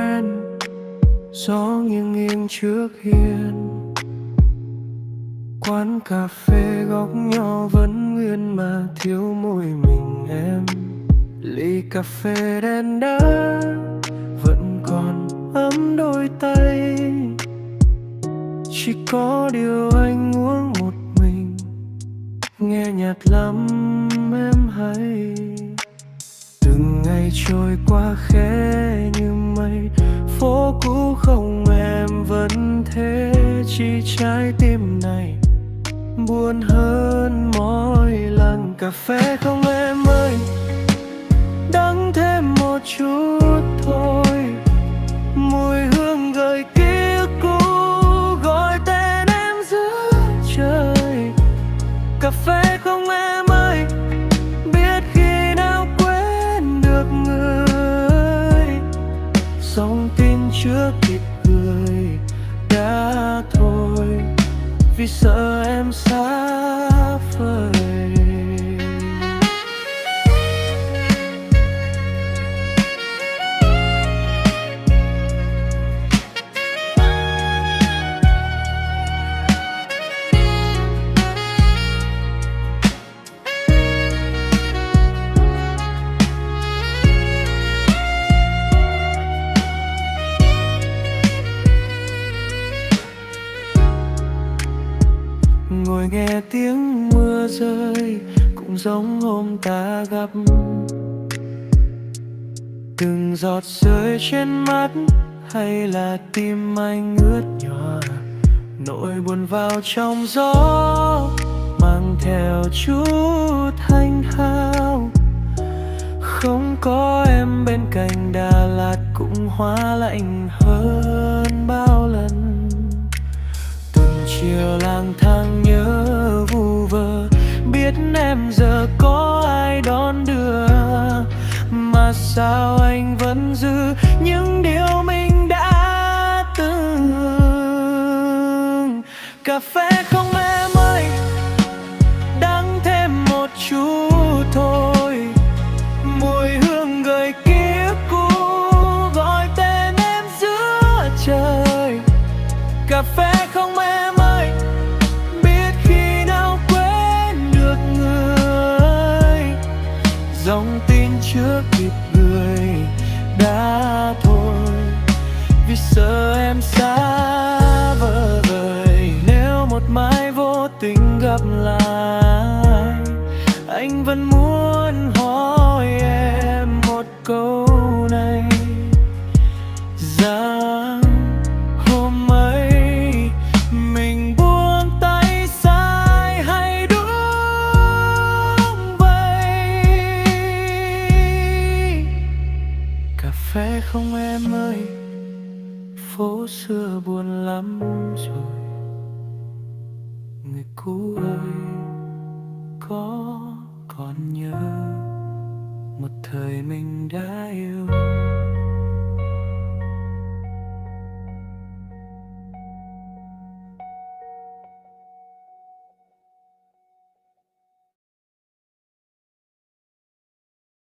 quen, gió nghiêng nghiêng trước hiên. Quán cà phê góc nhỏ vẫn nguyên mà thiếu mỗi mình em. Ly cà phê đen đá vẫn còn ấm đôi tay, chỉ có điều anh uống một mình, nghe nhạt lắm em hay. Từng ngày trôi qua khẽ như mây, phố cũ không em vẫn thế, chỉ trái tim này buồn hơn mỗi lần. Cà phê không em ơi, đắng thêm một chút thôi, mùi hương gợi ký ức cũ, gọi tên em giữa trời. Cà phê không em ơi, biết khi nào quên được người, dòng tin chưa kịp gửi đã thôi, vì sợ em xa vời. Ngồi nghe tiếng mưa rơi cũng giống hôm ta gặp, từng giọt rơi trên mắt hay là tim anh ướt nhòa. Nỗi buồn vào trong gió mang theo chút thanh thao, không có em bên cạnh Đà Lạt cũng hóa lạnh hơn bao lần. Chiều lang thang nhớ vu vơ, biết em giờ có ai đón đưa, mà sao anh vẫn giữ những điều mình đã từng. Cà phê không em ơi, đắng thêm một chút thôi, mùi hương gợi ký ức cũ, gọi tên em giữa trời. Cà phê không em ơi, biết khi nào quên được người, dòng tin chưa kịp gửi đã thôi, vì sợ em xa vời. Nếu một mai vô tình gặp lại, anh vẫn muốn hỏi em một câu này, rằng hôm ấy mình buông tay sai hay đúng vậy. Cà phê không em ơi, phố xưa buồn lắm rồi. Người cũ ơi, có còn nhớ một thời mình đã yêu?